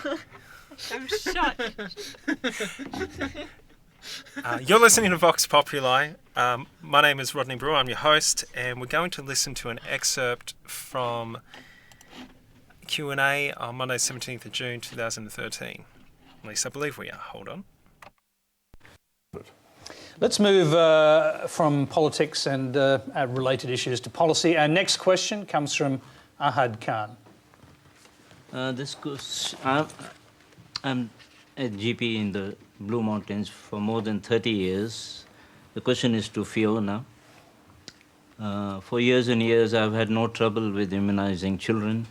I'm shocked. You're listening to Vox Populi. My name is Rodney Brewer. I'm your host, and we're going to listen to an excerpt from Q&A on Monday, 17th of June, 2013. At least I believe we are. Hold on. Let's move from politics and related issues to policy. Our next question comes from Ahad Khan. I'm a GP in the Blue Mountains for more than 30 years. The question is to Fiona. For years and years, I've had no trouble with immunizing children,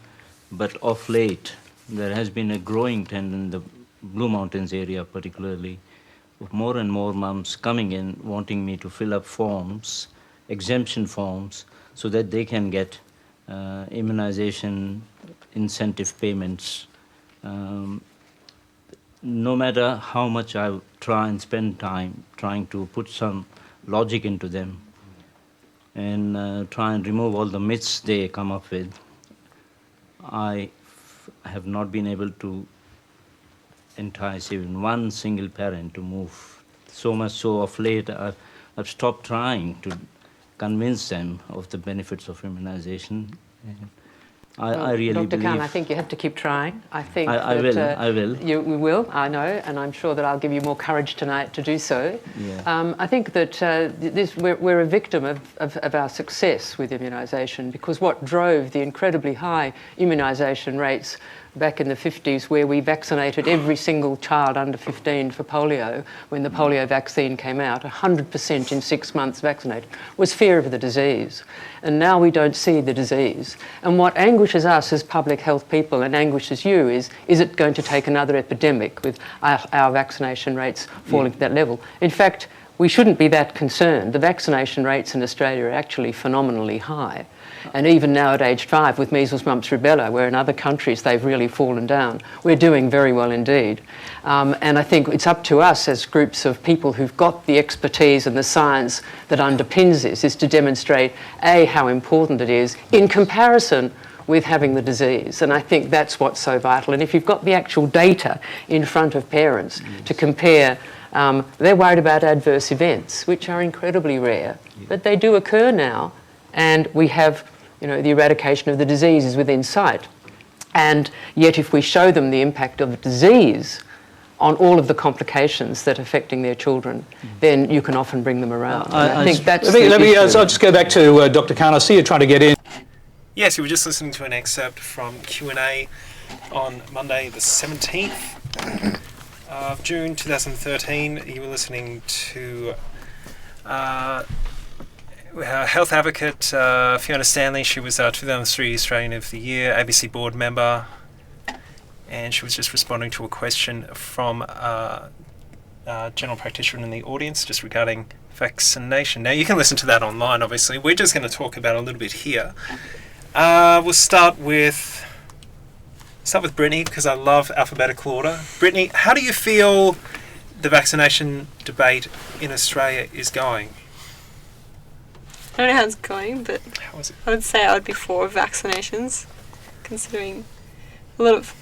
but of late, there has been a growing trend in the Blue Mountains area particularly, of more and more mums coming in wanting me to fill up forms, exemption forms, so that they can get immunization incentive payments. No matter how much I try and spend time trying to put some logic into them and try and remove all the myths they come up with, I have not been able to entice even one single parent to move. So much so of late I've stopped trying to convince them of the benefits of immunization. I really Dr. believe... Khan, I think you have to keep trying. I think I will. We will, I know, and I'm sure that I'll give you more courage tonight to do so. Yeah. I think that we're a victim of our success with immunisation, because what drove the incredibly high immunisation rates back in the 50s, where we vaccinated every single child under 15 for polio, when the polio vaccine came out, 100% in 6 months vaccinated, was fear of the disease. And now we don't see the disease. And what anguishes us as public health people and anguishes you is it going to take another epidemic with our vaccination rates falling to that level? In fact, we shouldn't be that concerned. The vaccination rates in Australia are actually phenomenally high. And even now at age 5 with measles, mumps, rubella, where in other countries they've really fallen down, we're doing very well indeed. And I think it's up to us as groups of people who've got the expertise and the science that underpins this, is to demonstrate, A, how important it is in comparison with having the disease. And I think that's what's so vital. And if you've got the actual data in front of parents to compare, they're worried about adverse events, which are incredibly rare, but they do occur now. And we have, the eradication of the disease is within sight. And yet if we show them the impact of the disease on all of the complications that are affecting their children, then you can often bring them around. I think that's I'll just go back to Dr. Khan. I see you trying to get in. Yes, you were just listening to an excerpt from Q&A on Monday the 17th of June 2013. You were listening to health advocate Fiona Stanley. She was 2003 Australian of the Year, ABC board member, and she was just responding to a question from a general practitioner in the audience just regarding vaccination. Now you can listen to that online, obviously. We're just going to talk about it a little bit here. We'll start with Brittany, because I love alphabetical order. Brittany, how do you feel the vaccination debate in Australia is going? I don't know how it's going, but How is it? I would say I would be for vaccinations, considering a lot of,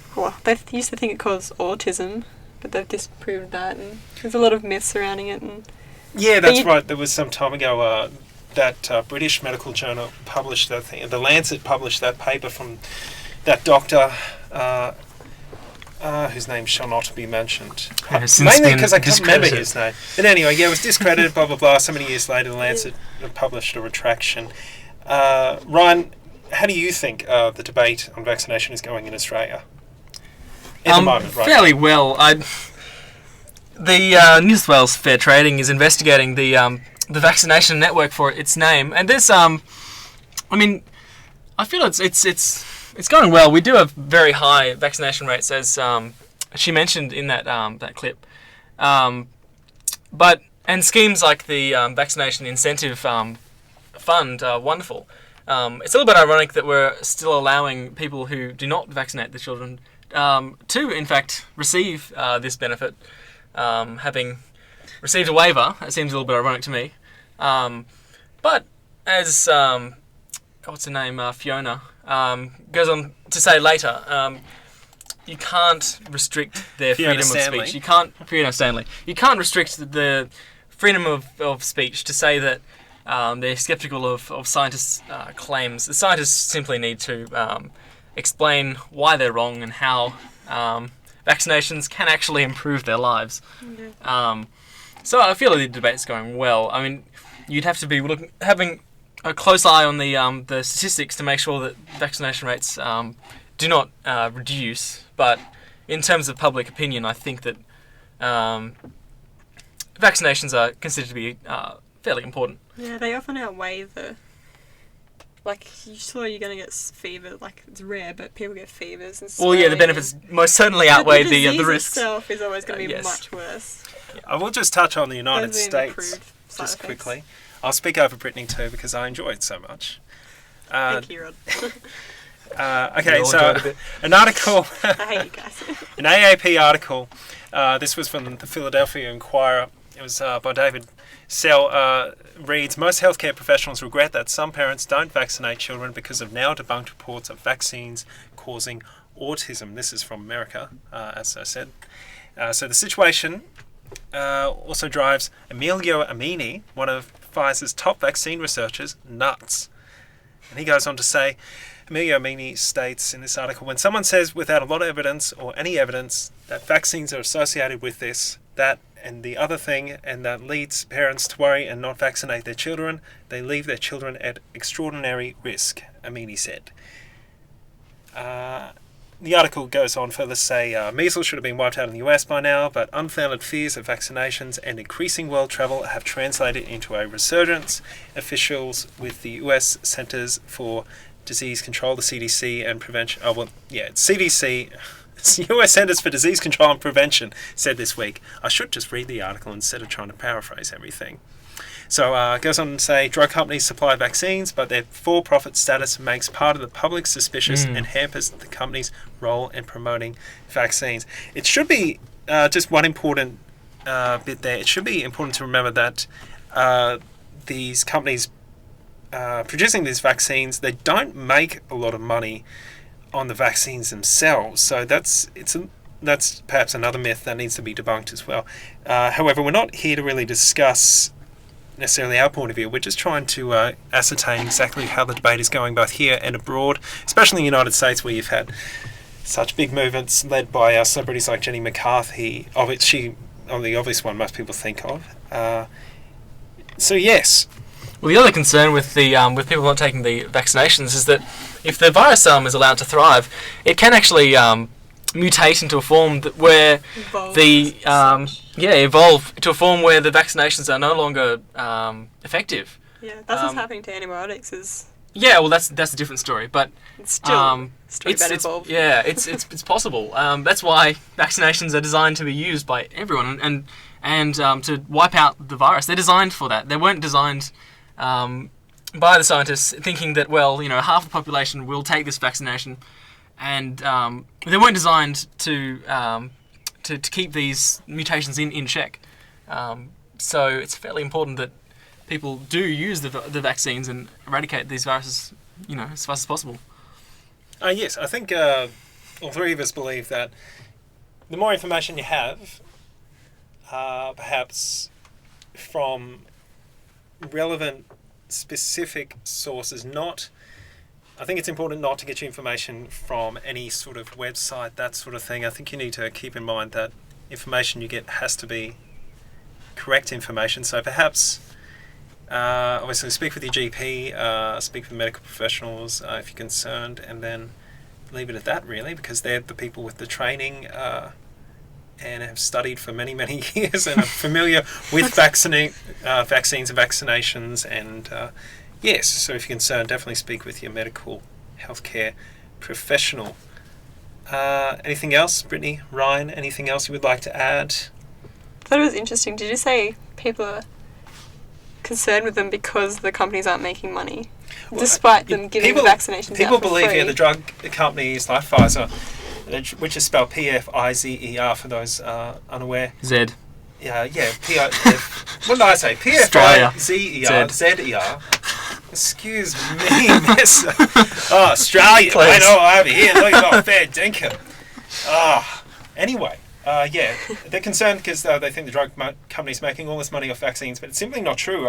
they used to think it caused autism, but they've disproved that, and there's a lot of myths surrounding it. And yeah, that's right. There was some time ago that British medical journal published that thing. The Lancet published that paper from that doctor whose name shall not be mentioned. Mainly because I can't remember his name. But anyway, it was discredited, blah, blah, blah. So many years later, the Lancet published a retraction. Ryan, how do you think the debate on vaccination is going in Australia? At the moment, right? Fairly well. The New South Wales Fair Trading is investigating the vaccination network for its name, and there's I feel it's going well. We do have very high vaccination rates, as she mentioned in that clip. But schemes like the vaccination incentive fund are wonderful. It's a little bit ironic that we're still allowing people who do not vaccinate the children to, in fact, receive this benefit, having received a waiver. It seems a little bit ironic to me. But as what's her name, Fiona, goes on to say later, you can't restrict their Fiona freedom Stanley. of speech. You can't, Fiona Stanley. You can't restrict the freedom of speech to say that they're skeptical of scientists' claims. The scientists simply need to explain why they're wrong and how vaccinations can actually improve their lives. Yeah. So I feel like the debate's going well. I mean, you'd have to be having a close eye on the statistics to make sure that vaccination rates do not reduce. But in terms of public opinion, I think that vaccinations are considered to be fairly important. Yeah, they often outweigh the... Like, you're going to get fever. Like, it's rare, but people get fevers and Well, yeah, the swelling benefits most certainly outweigh the the disease risks. itself is always going to be Yes. much worse. I will just touch on the United Those are States improved side just effects. quickly. I'll speak over Brittany too because I enjoy it so much. Thank you, Rod. Okay, We all so enjoyed a bit. an article, I hate you guys. an AAP article. This was from the Philadelphia Inquirer. It was by David Sell. Reads, most healthcare professionals regret that some parents don't vaccinate children because of now debunked reports of vaccines causing autism. This is from America, as I said. So the situation also drives Emilio Amini, one of Pfizer's top vaccine researchers, nuts. And he goes on to say, Emilio Amini states in this article, when someone says without a lot of evidence or any evidence that vaccines are associated with this, that and the other thing, and that leads parents to worry and not vaccinate their children, they leave their children at extraordinary risk, Amini said. The article goes on further to say measles should have been wiped out in the US by now, but unfounded fears of vaccinations and increasing world travel have translated into a resurgence. Officials with the US Centers for Disease Control, the CDC, and Prevention... CDC... US Centers for Disease Control and Prevention said this week. I should just read the article instead of trying to paraphrase everything. So it goes on to say, drug companies supply vaccines, but their for-profit status makes part of the public suspicious and hampers the company's role in promoting vaccines. It should be just one important bit there. It should be important to remember that these companies producing these vaccines, they don't make a lot of money on the vaccines themselves. So that's perhaps another myth that needs to be debunked as well. However, we're not here to really discuss necessarily our point of view. We're just trying to ascertain exactly how the debate is going both here and abroad, especially in the United States where you've had such big movements led by celebrities like Jenny McCarthy, the obvious one most people think of. So yes. Well, the other concern with the with people not taking the vaccinations is that if the virus is allowed to thrive, it can actually mutate into a form where evolve to a form where the vaccinations are no longer effective. Yeah, that's what's happening to antibiotics. Well, that's a different story, but It's still involved. Yeah, it's possible. That's why vaccinations are designed to be used by everyone and to wipe out the virus. They're designed for that. They weren't designed by the scientists thinking that half the population will take this vaccination, and they weren't designed to keep these mutations in check. So it's fairly important that people do use the vaccines and eradicate these viruses, as fast as possible. Yes, I think all three of us believe that the more information you have, perhaps from relevant, specific sources, I think it's important not to get your information from any sort of website, that sort of thing. I think you need to keep in mind that information you get has to be correct information. So perhaps, obviously, speak with your GP, speak with medical professionals if you're concerned, and then leave it at that, really, because they're the people with the training and have studied for many, many years and are familiar with vaccines and vaccinations. And yes, so if you're concerned, definitely speak with your medical healthcare professional. Anything else, Brittany, Ryan, anything else you would like to add? I thought it was interesting. Did you say people are concerned with them because the companies aren't making money, despite them giving the vaccinations people out for believe, free? the drug companies like Pfizer, which is spelled Pfizer for those unaware. Z. What did I say? Pfizer, Z-E-R. Excuse me, miss. Oh, Australia. I know, over here. Look, you've got a fair dinkum. Anyway, yeah, they're concerned because they think the drug companies making all this money off vaccines, but it's simply not true.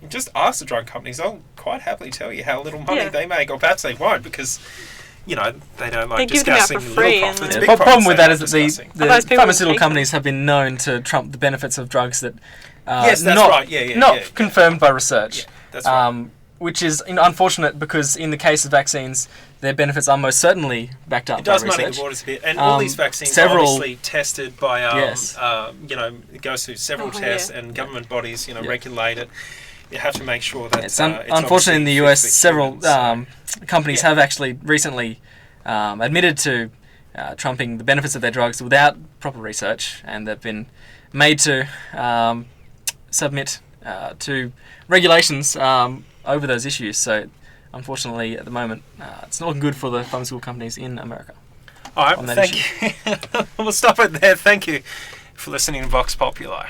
Just ask the drug companies; they'll quite happily tell you how little money they make, or perhaps they won't because they don't like They give them out discussing for the free little and profits. The Big problem with that profits is they're that not discussing. the Otherwise people pharmaceutical take companies have been known to trump the benefits of drugs that Yes, that's not, right. Yeah, not yeah. confirmed by research. Yeah, that's right. Which is unfortunate because in the case of vaccines, their benefits are most certainly backed up It does by muddy research. the waters a bit, and all these vaccines several- are obviously tested by, Yes. it goes through several Oh, tests, yeah. and government bodies, regulate it. You have to make sure that It's it's unfortunately in the US, obviously fit for several humans, companies Yeah. have actually recently admitted to trumping the benefits of their drugs without proper research, and they've been made to submit to regulations over those issues. So, unfortunately, at the moment, it's not looking good for the pharmaceutical companies in America. All right, on that thank you. We'll stop it there. Thank you for listening to Vox Populi.